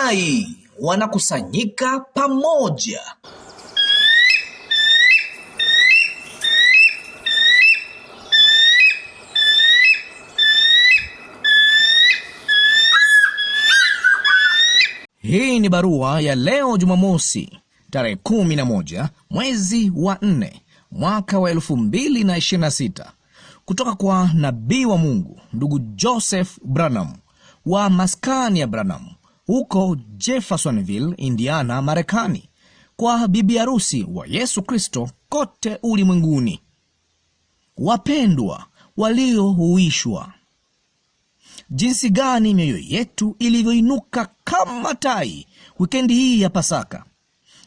tai wanakusanyika pamoja. Hii ni barua ya leo Jumamosi, tarehe 11 mwezi wa 4 mwaka wa 2026, kutoka kwa nabii wa Mungu ndugu Joseph Branham wa maskani ya Branham huko Jeffersonville, Indiana, Marekani, kwa bibi harusi wa Yesu Kristo kote ulimwenguni. Wapendwa waliohuishwa, jinsi gani mioyo yetu ilivyoinuka kama tai wikendi hii ya Pasaka.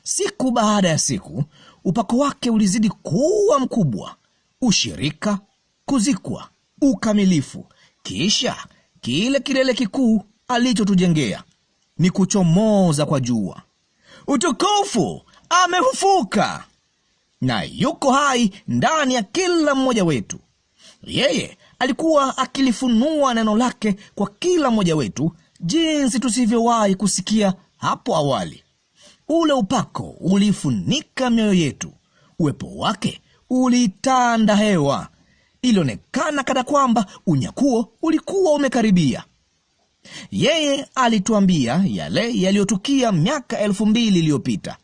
Siku baada ya siku, upako wake ulizidi kuwa mkubwa, ushirika, kuzikwa, ukamilifu. Kisha kile kilele kikuu alichotujengea ni kuchomoza kwa jua. Utukufu! Amefufuka na yuko hai ndani ya kila mmoja wetu. Yeye alikuwa akilifunua neno lake kwa kila mmoja wetu, jinsi tusivyowahi kusikia hapo awali. Ule upako ulifunika mioyo yetu. Uwepo wake ulitanda hewa. Ilionekana kana kwamba unyakuo ulikuwa umekaribia. Yeye alituambia yale yaliyotukia miaka 2000 iliyopita,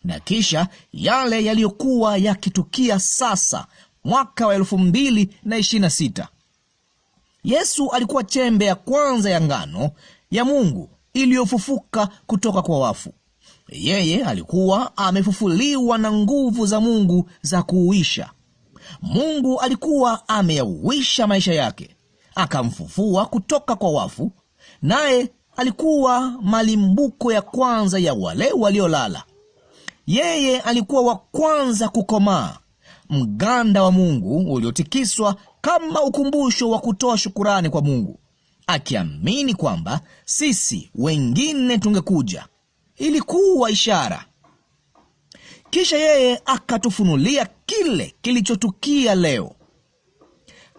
na kisha yale yaliyokuwa yakitukia sasa mwaka wa 2026. Yesu alikuwa chembe ya kwanza ya ngano ya Mungu iliyofufuka kutoka kwa wafu. Yeye alikuwa amefufuliwa na nguvu za Mungu za kuuisha. Mungu alikuwa ameyauisha maisha yake, akamfufua kutoka kwa wafu, naye alikuwa malimbuko ya kwanza ya wale waliolala. Yeye alikuwa wa kwanza kukomaa, mganda wa Mungu uliotikiswa kama ukumbusho wa kutoa shukurani kwa Mungu, akiamini kwamba sisi wengine tungekuja. Ilikuwa ishara. Kisha yeye akatufunulia kile kilichotukia leo.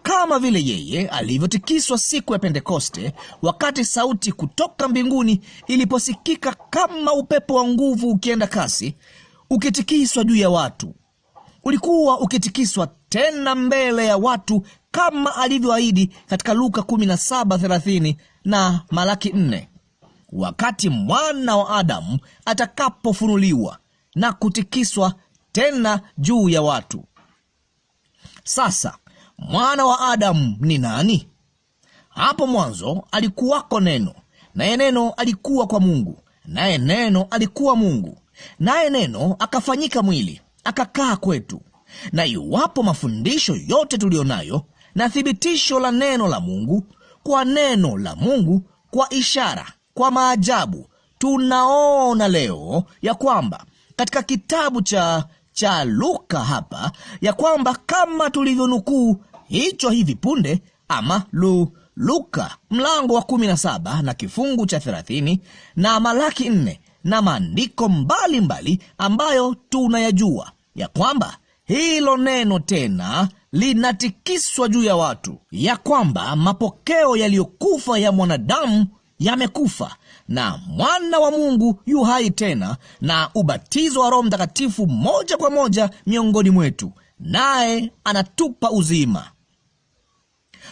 Kama vile yeye alivyotikiswa siku ya Pentekoste, wakati sauti kutoka mbinguni iliposikika kama upepo wa nguvu ukienda kasi, ukitikiswa juu ya watu. Ulikuwa ukitikiswa tena mbele ya watu kama alivyoahidi katika Luka 17:30 na Malaki 4, wakati mwana wa Adamu atakapofunuliwa na kutikiswa tena juu ya watu. Sasa mwana wa Adamu ni nani? Hapo mwanzo alikuwako Neno, naye Neno alikuwa kwa Mungu, naye Neno alikuwa Mungu. Naye Neno akafanyika mwili, akakaa kwetu. Na iwapo mafundisho yote tulionayo na thibitisho la neno la Mungu, kwa neno la Mungu, kwa ishara, kwa maajabu, tunaona leo ya kwamba katika kitabu cha Luka hapa, ya kwamba kama tulivyonukuu hicho hivi punde, ama Luka mlango wa 17 na kifungu cha 30 na Malaki 4 na maandiko mbalimbali ambayo tunayajua, ya kwamba hilo neno tena linatikiswa juu ya watu, ya kwamba mapokeo yaliyokufa ya mwanadamu yamekufa, na mwana wa Mungu yu hai tena, na ubatizo wa Roho Mtakatifu moja kwa moja miongoni mwetu, naye anatupa uzima.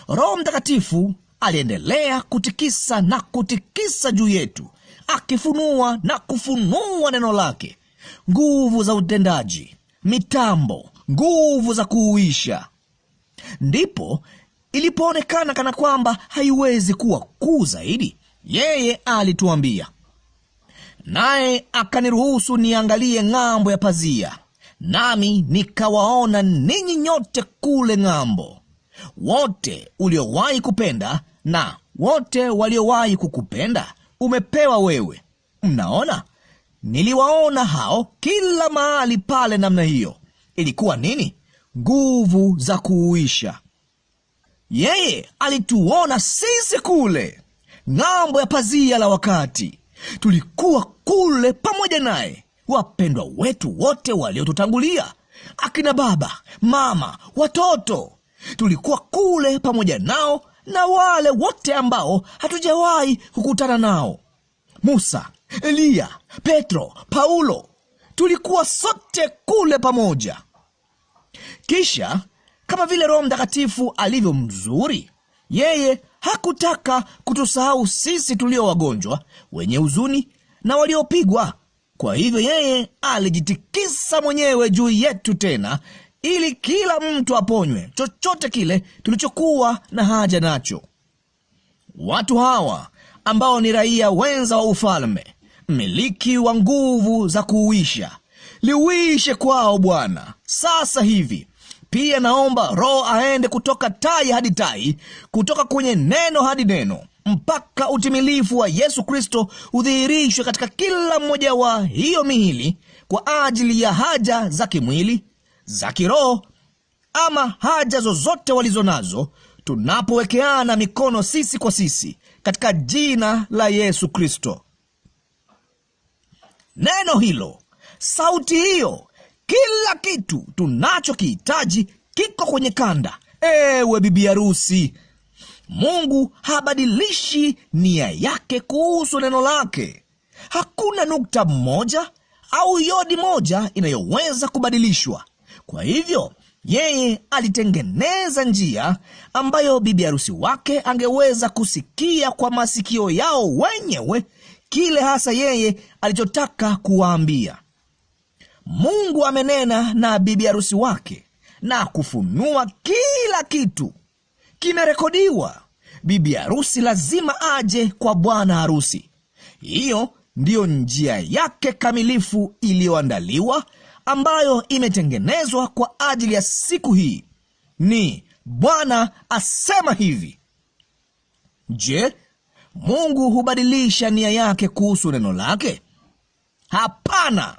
Roho Mtakatifu aliendelea kutikisa na kutikisa juu yetu, akifunua na kufunua neno lake, nguvu za utendaji, mitambo, nguvu za kuuisha. Ndipo ilipoonekana kana kwamba haiwezi kuwa kuu zaidi, yeye alituambia, naye akaniruhusu niangalie ng'ambo ya pazia, nami nikawaona ninyi nyote kule ng'ambo, wote uliowahi kupenda na wote waliowahi kukupenda umepewa wewe. Mnaona, niliwaona hao kila mahali pale namna hiyo. Ilikuwa nini? Nguvu za kuuisha. Yeye alituona sisi kule ng'ambo ya pazia la wakati. Tulikuwa kule pamoja naye, wapendwa wetu wote waliotutangulia, akina baba, mama, watoto. Tulikuwa kule pamoja nao na wale wote ambao hatujawahi kukutana nao: Musa, Eliya, Petro, Paulo, tulikuwa sote kule pamoja. Kisha kama vile Roho Mtakatifu alivyo mzuri, yeye hakutaka kutusahau sisi tulio wagonjwa, wenye huzuni na waliopigwa. Kwa hivyo yeye alijitikisa mwenyewe juu yetu tena, ili kila mtu aponywe chochote kile tulichokuwa na haja nacho. Watu hawa ambao ni raia wenza wa ufalme, miliki wa nguvu za kuuisha, liuishe kwao Bwana sasa hivi. Pia naomba Roho aende kutoka tai hadi tai, kutoka kwenye neno hadi neno, mpaka utimilifu wa Yesu Kristo udhihirishwe katika kila mmoja wa hiyo miili, kwa ajili ya haja za kimwili, za kiroho, ama haja zozote walizo nazo, tunapowekeana mikono sisi kwa sisi katika jina la Yesu Kristo. Neno hilo, sauti hiyo, kila kitu tunachokihitaji kiko kwenye kanda. Ewe bibi harusi, Mungu habadilishi nia yake kuhusu neno lake. Hakuna nukta moja au yodi moja inayoweza kubadilishwa. Kwa hivyo yeye alitengeneza njia ambayo bibi harusi wake angeweza kusikia kwa masikio yao wenyewe kile hasa yeye alichotaka kuwaambia. Mungu amenena na bibi harusi wake na kufunua kila kitu. Kimerekodiwa. Bibi harusi lazima aje kwa bwana harusi. Hiyo ndiyo njia yake kamilifu iliyoandaliwa, ambayo imetengenezwa kwa ajili ya siku hii. Ni Bwana asema hivi. Je, Mungu hubadilisha nia yake kuhusu neno lake? Hapana.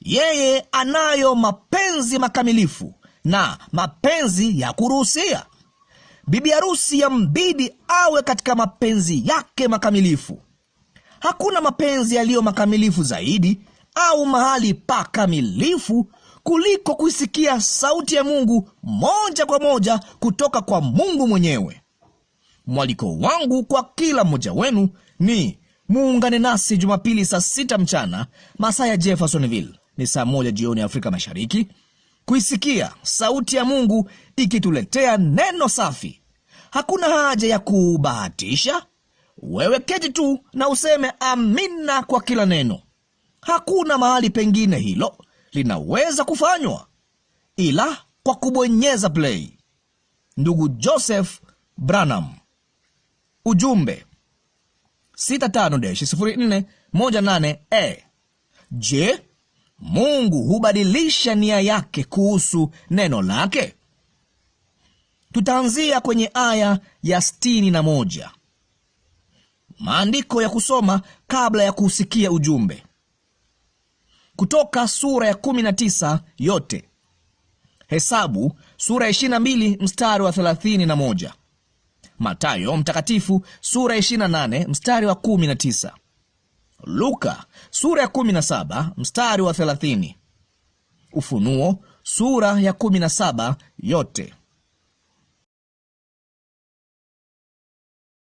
Yeye anayo mapenzi makamilifu na mapenzi ya kuruhusia. Bibi harusi yambidi awe katika mapenzi yake makamilifu. Hakuna mapenzi yaliyo makamilifu zaidi au mahali pa kamilifu kuliko kuisikia sauti ya Mungu moja kwa moja kutoka kwa Mungu mwenyewe. Mwaliko wangu kwa kila mmoja wenu ni muungane nasi Jumapili saa 6 mchana masaa ya Jeffersonville, ni saa 1 jioni Afrika Mashariki, kuisikia sauti ya Mungu ikituletea neno safi. Hakuna haja ya kubahatisha. Wewe keti tu na useme amina kwa kila neno. Hakuna mahali pengine hilo linaweza kufanywa ila kwa kubonyeza play. Ndugu Joseph Branham. Ujumbe 65-0418. Je, Mungu hubadilisha nia yake kuhusu neno lake? Tutaanzia kwenye aya ya 61. Maandiko ya kusoma kabla ya kusikia ujumbe. Kutoka sura ya 19 yote. Hesabu sura ya 22 mstari wa 31. Mathayo mtakatifu sura ya 28 mstari wa 19. Luka sura ya 17 mstari wa 30. Ufunuo sura ya 17 yote.